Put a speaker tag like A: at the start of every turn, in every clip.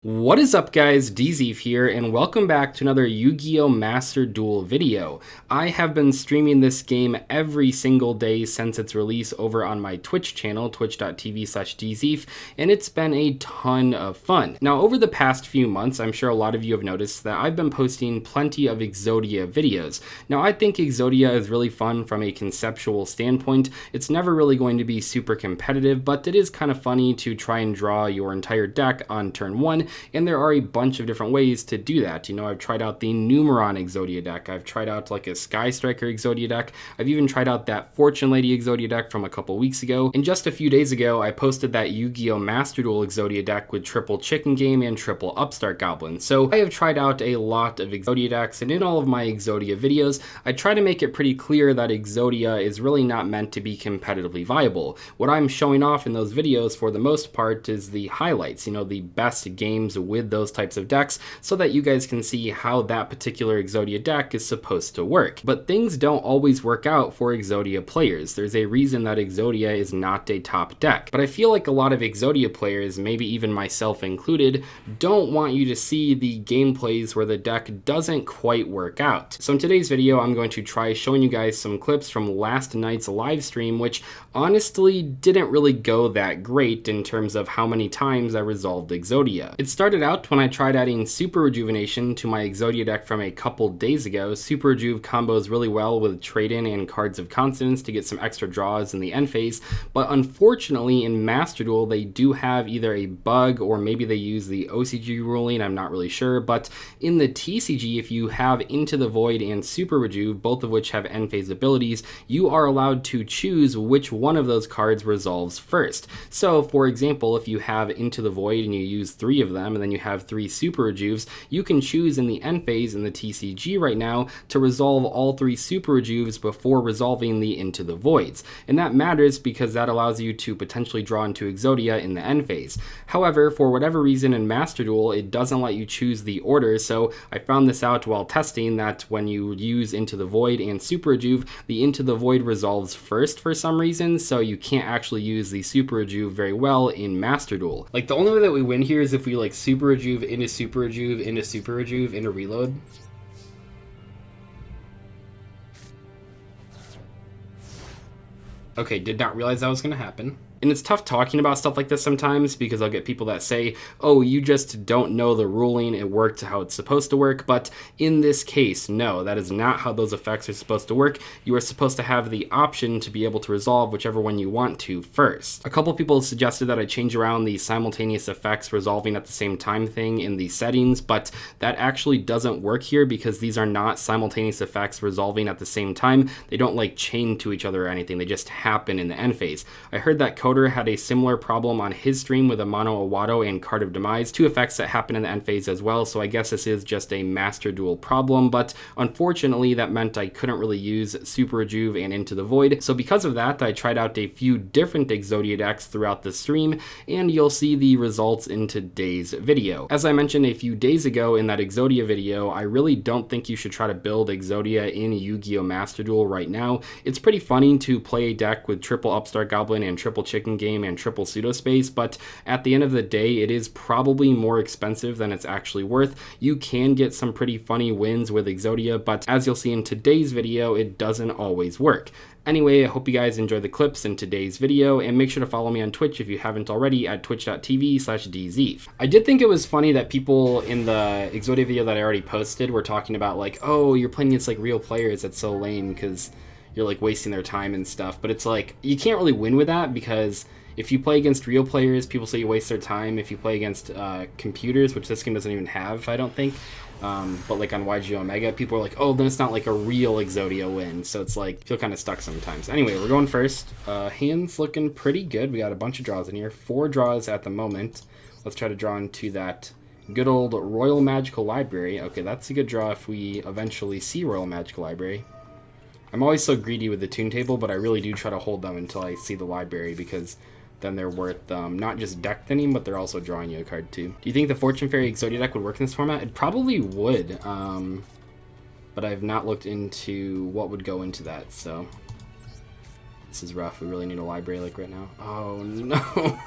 A: What is up, guys? Dzeeff here, and welcome back to another Yu-Gi-Oh! Master Duel video. I have been streaming this game every single day since its release over on my Twitch channel, twitch.tv/Dzeeff, and it's been a ton of fun. Now, over the past few months, I'm sure a lot of you have noticed that I've been posting plenty of Exodia videos. Now, I think Exodia is really fun from a conceptual standpoint. It's never really going to be super competitive, but it is kind of funny to try and draw your entire deck on turn 1. And there are a bunch of different ways to do that. You know, I've tried out the Numeron Exodia deck. I've tried out like a Sky Striker Exodia deck. I've even tried out that Fortune Lady Exodia deck from a couple weeks ago. And just a few days ago, I posted that Yu-Gi-Oh! Master Duel Exodia deck with triple Chicken Game and triple Upstart Goblin. So I have tried out a lot of Exodia decks, and in all of my Exodia videos, I try to make it pretty clear that Exodia is really not meant to be competitively viable. What I'm showing off in those videos for the most part is the highlights, you know, the best games with those types of decks, so that you guys can see how that particular Exodia deck is supposed to work. But things don't always work out for Exodia players. There's a reason that Exodia is not a top deck. But I feel like a lot of Exodia players, maybe even myself included, don't want you to see the gameplays where the deck doesn't quite work out. So in today's video, I'm going to try showing you guys some clips from last night's live stream, which honestly didn't really go that great in terms of how many times I resolved Exodia. It started out when I tried adding Super Rejuvenation to my Exodia deck from a couple days ago. Super Rejuve combos really well with Trade-In and Cards of Consonance to get some extra draws in the end phase, but unfortunately in Master Duel they do have either a bug or maybe they use the OCG ruling, I'm not really sure, but in the TCG, if you have Into the Void and Super Rejuve, both of which have end phase abilities, you are allowed to choose which one of those cards resolves first. So for example, if you have Into the Void and you use 3 of them, and then you have 3 Super Rejuves, you can choose in the end phase in the TCG right now to resolve all 3 Super Rejuves before resolving the Into the Voids. And that matters because that allows you to potentially draw into Exodia in the end phase. However, for whatever reason in Master Duel, it doesn't let you choose the order, so I found this out while testing that when you use Into the Void and Super Rejuve, the Into the Void resolves first for some reason, so you can't actually use the Super Rejuve very well in Master Duel. Like, the only way that we win here is if we like Super Rejuve into Super Rejuve into Super Rejuve into Reload. Okay, did not realize that was going to happen. And it's tough talking about stuff like this sometimes because I'll get people that say, oh, you just don't know the ruling, it worked how it's supposed to work. But in this case, no, that is not how those effects are supposed to work. You are supposed to have the option to be able to resolve whichever one you want to first. A couple people suggested that I change around the simultaneous effects resolving at the same time thing in the settings, but that actually doesn't work here because these are not simultaneous effects resolving at the same time. They don't like chain to each other or anything, they just happen in the end phase. I heard that had a similar problem on his stream with a Mono Awato and Card of Demise, 2 effects that happen in the end phase as well, so I guess this is just a Master Duel problem, but unfortunately that meant I couldn't really use Super Rejuve and Into the Void, so because of that I tried out a few different Exodia decks throughout the stream, and you'll see the results in today's video. As I mentioned a few days ago in that Exodia video, I really don't think you should try to build Exodia in Yu-Gi-Oh! Master Duel right now. It's pretty funny to play a deck with triple Upstart Goblin and triple Chicken Game and triple Pseudospace, but at the end of the day it is probably more expensive than it's actually worth. You can get some pretty funny wins with Exodia, but as you'll see in today's video, it doesn't always work. Anyway, I hope you guys enjoy the clips in today's video, and make sure to follow me on Twitch if you haven't already at twitch.tv/Dzeeff. I did think it was funny that people in the Exodia video that I already posted were talking about like, oh, you're playing against like real players, that's so lame because you're like wasting their time and stuff, but it's like you can't really win with that because if you play against real players, people say you waste their time. If you play against computers, which this game doesn't even have, I don't think, but like on YG Omega, people are like, oh, then it's not like a real Exodia win, so it's like, feel kind of stuck sometimes. Anyway, we're going first. Hands looking pretty good. We got a bunch of draws in here, 4 draws at the moment. Let's try to draw into that good old Royal Magical Library. Okay, that's a good draw if we eventually see Royal Magical Library. I'm always so greedy with the tune table, but I really do try to hold them until I see the library because then they're worth not just deck thinning, but they're also drawing you a card too. Do you think the Fortune Fairy Exodia deck would work in this format? It probably would, but I've not looked into what would go into that, so this is rough. We really need a library like right now. Oh no.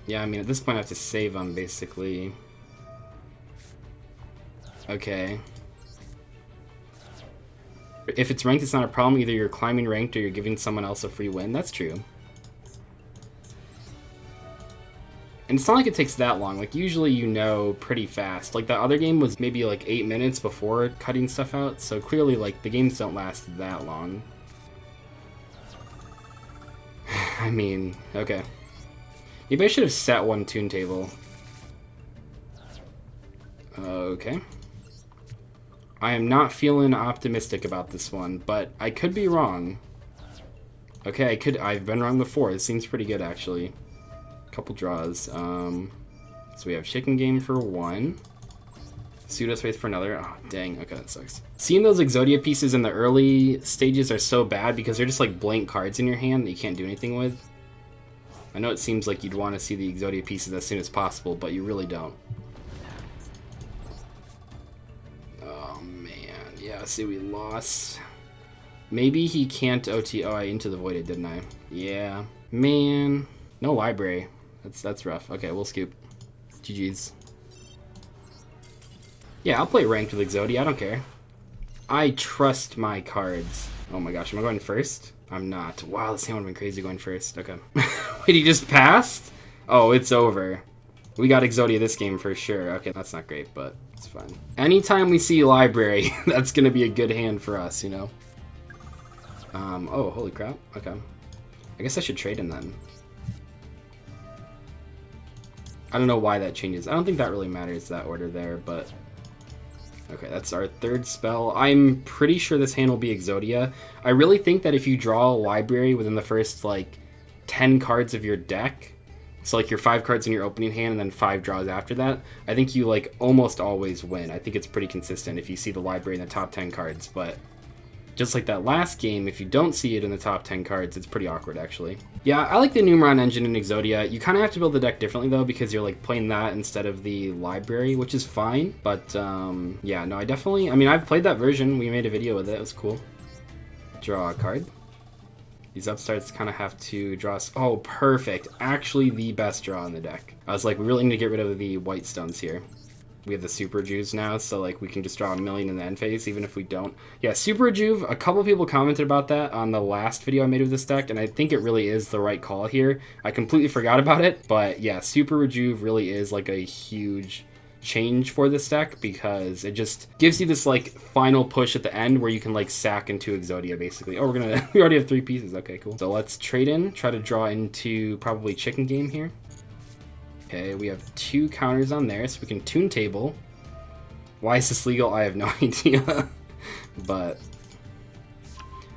A: Yeah, I mean, at this point I have to save them, basically. Okay. If it's ranked, it's not a problem. Either you're climbing ranked or you're giving someone else a free win. That's true. And it's not like it takes that long. Like, usually you know pretty fast. Like, the other game was maybe like 8 minutes before cutting stuff out. So clearly, like, the games don't last that long. I mean, okay. Maybe I should have set one tune table. Okay. I am not feeling optimistic about this one, but I could be wrong. Okay, I've been wrong before. This seems pretty good, actually. Couple draws. So we have chicken game for one. Pseudo space for another. Oh, dang. Okay, that sucks. Seeing those Exodia pieces in the early stages are so bad because they're just like blank cards in your hand that you can't do anything with. I know it seems like you'd want to see the Exodia pieces as soon as possible, but you really don't. Oh, man. Yeah, see, we lost. Maybe he can't OT. Oh, I into the voided, didn't I? Yeah. Man. No library. That's rough. Okay, we'll scoop. GG's. Yeah, I'll play ranked with Exodia. I don't care. I trust my cards. Oh my gosh, am I going first? I'm not. Wow, this hand would have been crazy going first. Okay. Wait, he just passed? Oh, it's over. We got Exodia this game for sure. Okay, that's not great, but it's fine. Anytime we see library, that's going to be a good hand for us, you know? Oh, holy crap. Okay. I guess I should trade him then. I don't know why that changes. I don't think that really matters, that order there, but... Okay, that's our third spell. I'm pretty sure this hand will be Exodia. I really think that if you draw a library within the first, like, 10 cards of your deck, so, like, your 5 cards in your opening hand and then 5 draws after that, I think you, like, almost always win. I think it's pretty consistent if you see the library in the top 10 cards, but... Just like that last game, if you don't see it in the top 10 cards, it's pretty awkward, actually. Yeah, I like the Numeron engine in Exodia. You kind of have to build the deck differently, though, because you're, like, playing that instead of the library, which is fine. But, yeah, no, I mean, I've played that version. We made a video with it. It was cool. Draw a card. These upstarts kind of have to draw... Oh, perfect. Actually, the best draw in the deck. I was like, we really need to get rid of the white stones here. We have the Super Rejuves now, so like we can just draw a million in the end phase, even if we don't. Yeah, Super Rejuve, a couple people commented about that on the last video I made of this deck, and I think it really is the right call here. I completely forgot about it, but yeah, Super Rejuve really is like a huge change for this deck because it just gives you this like final push at the end where you can like sack into Exodia basically. Oh, we already have 3 pieces. Okay, cool. So let's trade in, try to draw into probably chicken game here. Okay, we have 2 counters on there, so we can tune table. Why is this legal? I have no idea. But,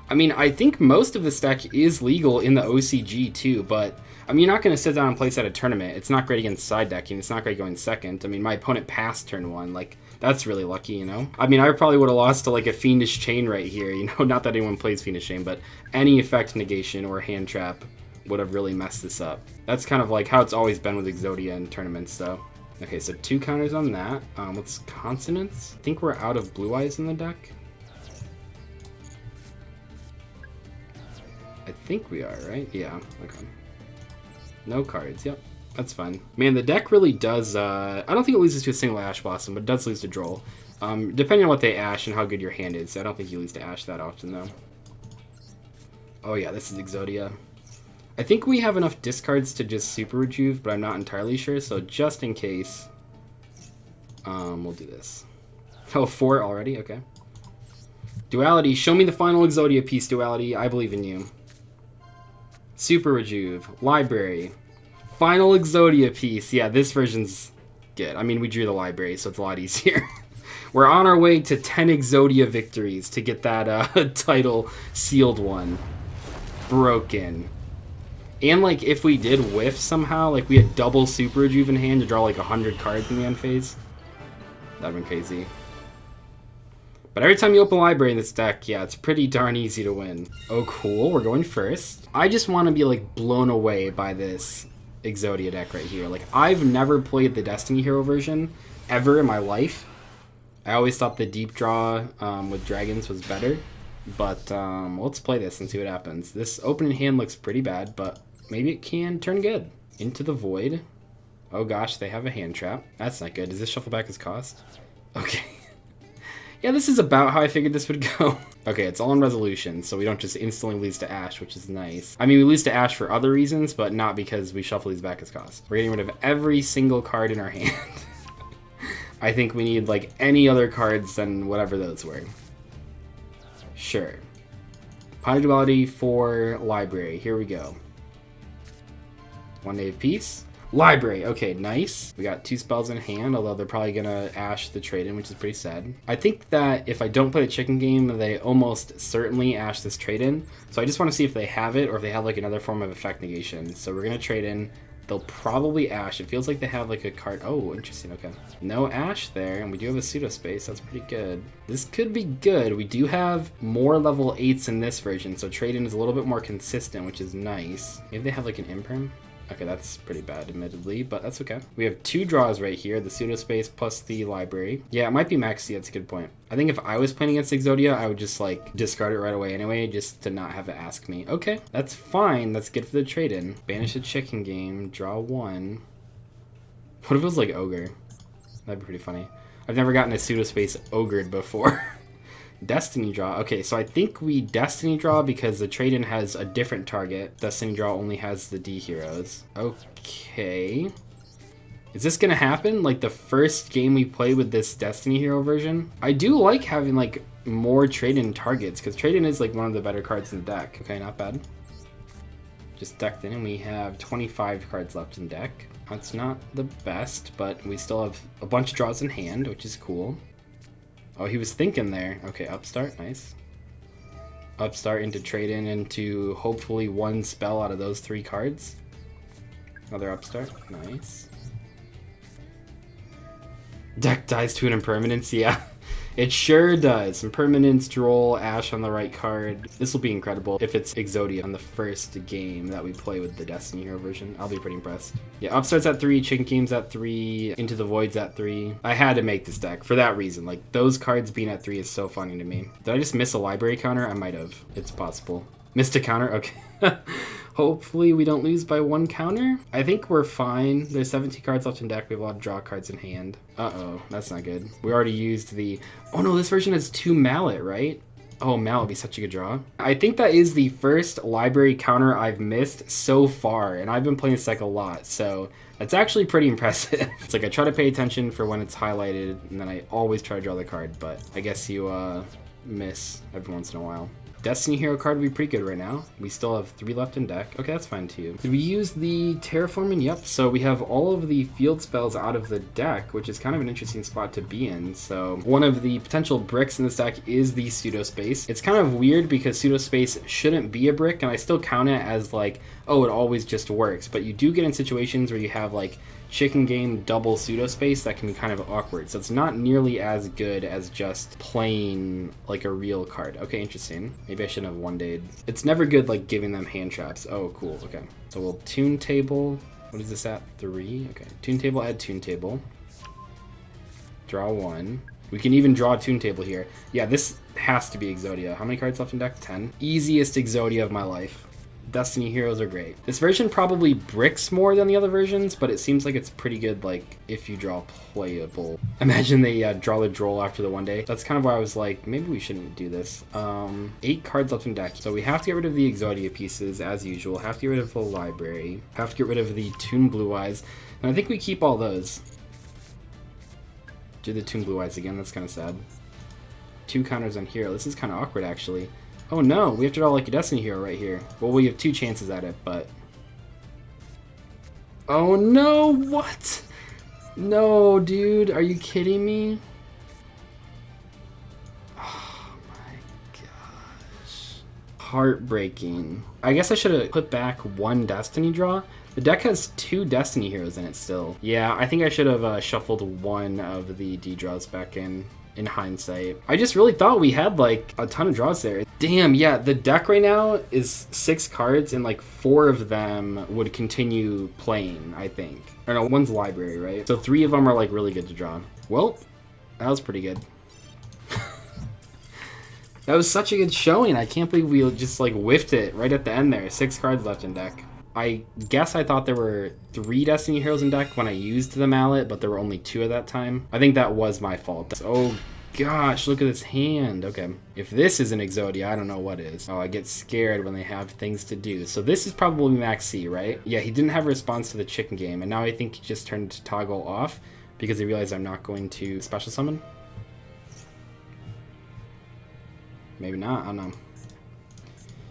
A: I mean, I think most of this deck is legal in the OCG too, but, I mean, you're not going to sit down and place at a tournament. It's not great against side decking. It's not great going second. I mean, my opponent passed turn 1. Like, that's really lucky, you know? I mean, I probably would have lost to, like, a Fiendish Chain right here, you know? Not that anyone plays Fiendish Chain, but any effect negation or hand trap would have really messed this up. That's kind of like how it's always been with Exodia in tournaments, so. Okay, so 2 counters on that. What's consonants? I think we're out of blue eyes in the deck. I think we are, right? Yeah, okay. No cards, yep. That's fine. Man, the deck really does, I don't think it loses to a single Ash Blossom, but it does lose to Droll. Depending on what they Ash and how good your hand is, I don't think you lose to Ash that often, though. Oh yeah, this is Exodia. I think we have enough discards to just Super Rejuve, but I'm not entirely sure, so just in case, we'll do this. Oh, 4 already? Okay. Duality, show me the final Exodia piece, Duality. I believe in you. Super Rejuve, Library, final Exodia piece. Yeah, this version's good. I mean, we drew the library, so it's a lot easier. We're on our way to 10 Exodia victories to get that title sealed one. Broken. And, like, if we did whiff somehow, like, we had double Super Rejuve in hand to draw, like, 100 cards in the end phase. That'd been crazy. But every time you open Library in this deck, yeah, it's pretty darn easy to win. Oh, cool. We're going first. I just want to be, like, blown away by this Exodia deck right here. Like, I've never played the Destiny Hero version ever in my life. I always thought the deep draw with dragons was better. But let's play this and see what happens. This opening hand looks pretty bad, but maybe it can turn good. Into the Void. Oh gosh, they have a hand trap. That's not good. Does this shuffle back his cost? Okay. Yeah, this is about how I figured this would go. Okay, it's all in resolution, so we don't just instantly lose to Ash, which is nice. I mean, we lose to Ash for other reasons, but not because we shuffle these back as cost. We're getting rid of every single card in our hand. I think we need, like, any other cards than whatever those were. Sure. Master Duel ID for Library. Here we go. 1 day of peace. Library. Okay, nice. We got 2 spells in hand, although they're probably gonna Ash the trade-in, which is pretty sad. I think that if I don't play the chicken game, they almost certainly Ash this trade-in. So I just want to see if they have it or if they have like another form of effect negation. So we're gonna trade in. They'll probably Ash. It feels like they have like a card. Oh, interesting. Okay. No Ash there, and we do have a pseudo space. That's pretty good. This could be good. We do have more level 8s in this version, so trade-in is a little bit more consistent, which is nice. Maybe they have like an imperm. Okay, that's pretty bad, admittedly, but that's okay. We have 2 draws right here, the pseudo space plus the library. Yeah, it might be maxi, that's a good point. I think if I was playing against Exodia, I would just like discard it right away anyway, just to not have it ask me. Okay, that's fine, that's good for the trade-in. Banish the chicken game, draw 1. What if it was like Ogre? That'd be pretty funny. I've never gotten a pseudo space ogred before. Destiny draw. Okay, so I think we Destiny draw because the trade-in has a different target. Destiny draw only has the D heroes. Okay. Is this gonna happen? Like the first game we play with this Destiny hero version? I do like having like more trade-in targets because trade-in is like one of the better cards in the deck. Okay, not bad. Just decked in and we have 25 cards left in deck. That's not the best, but we still have a bunch of draws in hand, which is cool. Oh, he was thinking there. Okay, upstart, nice. Upstart into trade-in into hopefully 1 spell out of those 3 cards. Another upstart, nice. Deck dies to an impermanence, yeah. It sure does. Impermanence, droll, Ash on the right card. This will be incredible if it's Exodia on the first game that we play with the Destiny Hero version. I'll be pretty impressed. Yeah, Upstart's at 3, Chicken Game's at 3, Into the Void's at 3. I had to make this deck for that reason. Like, those cards being at 3 is so funny to me. Did I just miss a library counter? I might have. It's possible. Missed a counter? Okay. Hopefully we don't lose by 1 counter. I think we're fine. There's 17 cards left in deck. We have a lot of draw cards in hand. Uh-oh, that's not good. We already used the... Oh no, this version has 2 Mallet, right? Oh, Mallet would be such a good draw. I think that is the first library counter I've missed so far, and I've been playing this deck a lot, so that's actually pretty impressive. It's like I try to pay attention for when it's highlighted, and then I always try to draw the card, but I guess you miss every once in a while. Destiny Hero card would be pretty good right now. We still have 3 left in deck. Okay, that's fine too. Did we use the terraforming? Yep. So we have all of the field spells out of the deck, which is kind of an interesting spot to be in. So one of the potential bricks in this deck is the pseudo space. It's kind of weird because pseudo space shouldn't be a brick, and I still count it as like, oh, it always just works. But you do get in situations where you have like chicken game double pseudo space that can be kind of awkward, so it's not nearly as good as just playing like a real card. Okay, interesting. Maybe I shouldn't have 1-dayed. It's never good like giving them hand traps. Oh, cool. Okay, so we'll tune table. What is this at? 3. Okay, tune table, add tune table, draw 1. We can even draw a tune table here. Yeah, this has to be Exodia. How many cards left in deck? 10. Easiest Exodia of my life. Destiny heroes are great. This version probably bricks more than the other versions, but it seems like it's pretty good, like, if you draw playable. Imagine they draw the droll after the 1 day. That's kind of why I was like, maybe we shouldn't do this. 8 cards left in deck. So we have to get rid of the Exodia pieces, as usual. Have to get rid of the library. Have to get rid of the Toon Blue Eyes. And I think we keep all those. Do the Toon Blue Eyes again. That's kind of sad. 2 counters on hero. This is kind of awkward, actually. Oh no, we have to draw like a Destiny hero right here. Well, we have 2 chances at it, but... Oh no, what? No, dude, are you kidding me? Oh my gosh. Heartbreaking. I guess I should have put back 1 Destiny draw. The deck has 2 Destiny heroes in it still. Yeah, I think I should have shuffled 1 of the D draws back in hindsight. I just really thought we had like a ton of draws there. Damn, yeah, the deck right now is 6 cards and like 4 of them would continue playing, I think. Or no, 1's library, right? So 3 of them are like really good to draw. Well, that was pretty good. That was such a good showing. I can't believe we just like whiffed it right at the end there. 6 cards left in deck. I guess I thought there were 3 Destiny Heroes in deck when I used the mallet, but there were only 2 at that time. I think that was my fault. Oh gosh, look at this hand. Okay, if this is an Exodia, I don't know what is. Oh, I get scared when they have things to do. So this is probably Max C, right? Yeah, he didn't have a response to the chicken game, and now I think he just turned to toggle off because he realized I'm not going to special summon. Maybe not, I don't know.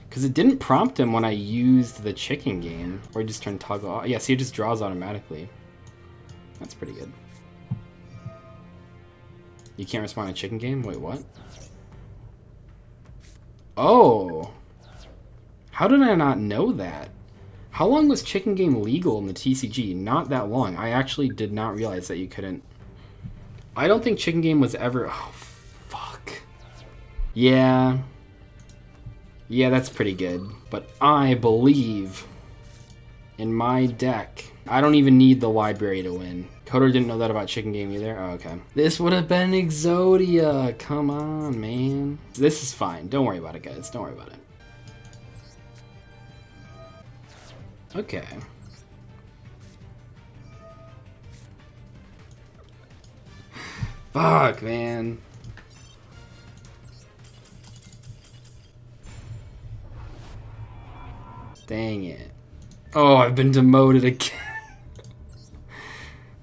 A: Because it didn't prompt him when I used the chicken game. Or he just turned toggle off. Yeah, see, it just draws automatically. That's pretty good. You can't respond to chicken game? Wait, what? Oh! How did I not know that? How long was chicken game legal in the TCG? Not that long. I actually did not realize that you couldn't. I don't think chicken game was ever... Oh, fuck. Yeah. Yeah, that's pretty good. But I believe in my deck. I don't even need the library to win. Kotor didn't know that about chicken game either? Oh, okay. This would have been Exodia. Come on, man. This is fine. Don't worry about it, guys. Don't worry about it. Okay. Fuck, man. Dang it. Oh, I've been demoted again.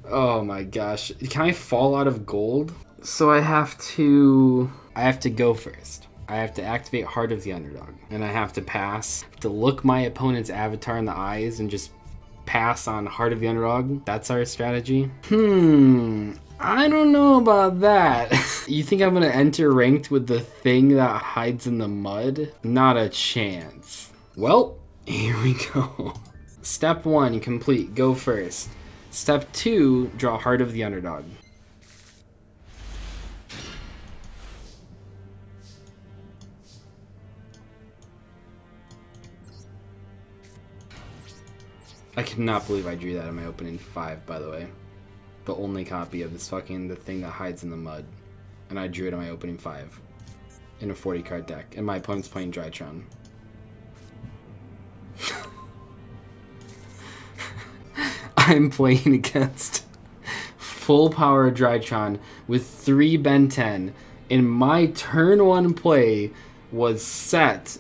A: Oh my gosh. Can I fall out of gold? So I have to go first. I have to activate Heart of the Underdog. And I have to pass. I have to look my opponent's avatar in the eyes and just pass on Heart of the Underdog. That's our strategy. I don't know about that. You think I'm gonna enter ranked with the thing that hides in the mud? Not a chance. Well, here we go. Step 1, complete. Go first. Step 2, draw Heart of the Underdog. I cannot believe I drew that in my opening 5, by the way. The only copy of this fucking the thing that hides in the mud. And I drew it in my opening 5. In a 40 card deck. And my opponent's playing Drytron. I'm playing against full power Drytron with 3 Ben 10. And my turn 1 play was set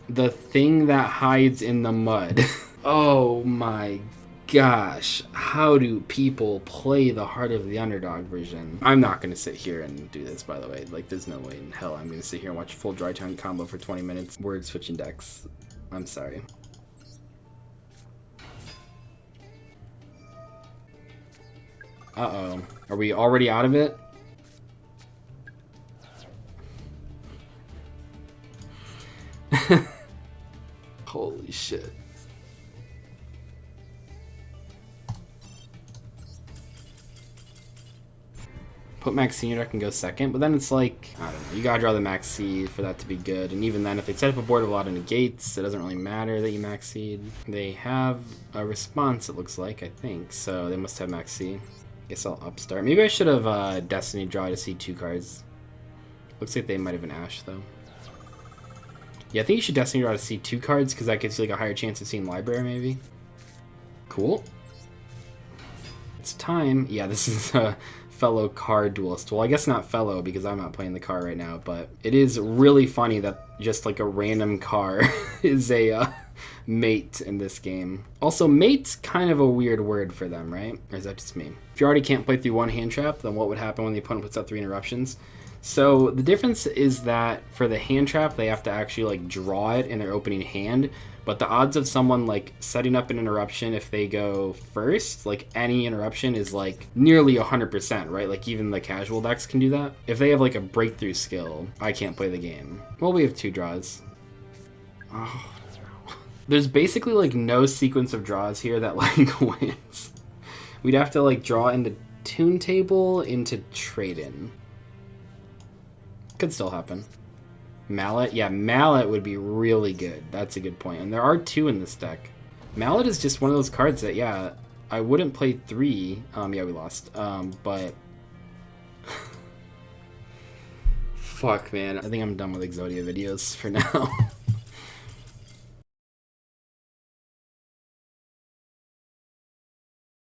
A: the thing that hides in the mud. Oh my gosh. How do people play the Heart of the Underdog version? I'm not going to sit here and do this, by the way. Like, there's no way in hell I'm going to sit here and watch full Drytron combo for 20 minutes. Word switching decks. I'm sorry. Uh-oh. Are we already out of it? Holy shit. Put Max C in your deck and go second, but then it's like, I don't know, you gotta draw the Max Seed for that to be good, and even then, if they set up a board with a lot of negates, it doesn't really matter that you Max Seed. They have a response, it looks like, I think, so they must have Max C. Guess I'll upstart. Maybe I should have Destiny draw to see 2 cards. Looks like they might have an Ash, though. Yeah, I think you should Destiny draw to see 2 cards, because that gives you like a higher chance of seeing Library, maybe. Cool. It's time. Yeah, this is a fellow card duelist. Well, I guess not fellow because I'm not playing the car right now, but it is really funny that just like a random car is a mate in this game. Also, mate's kind of a weird word for them, right? Or is that just me? If you already can't play through 1 hand trap, then what would happen when the opponent puts out 3 interruptions? So the difference is that for the hand trap, they have to actually like draw it in their opening hand, but the odds of someone like setting up an interruption if they go first, like any interruption, is like nearly 100%, right? Like even the casual decks can do that. If they have like a breakthrough skill, I can't play the game. Well, we have 2 draws. Oh. There's basically like no sequence of draws here that like wins. We'd have to like draw into Toon Table, into Trade-In. Could still happen. Mallet? Yeah, Mallet would be really good. That's a good point. And there are 2 in this deck. Mallet is just one of those cards that, yeah, I wouldn't play 3. Yeah, we lost. But... Fuck, man. I think I'm done with Exodia videos for now.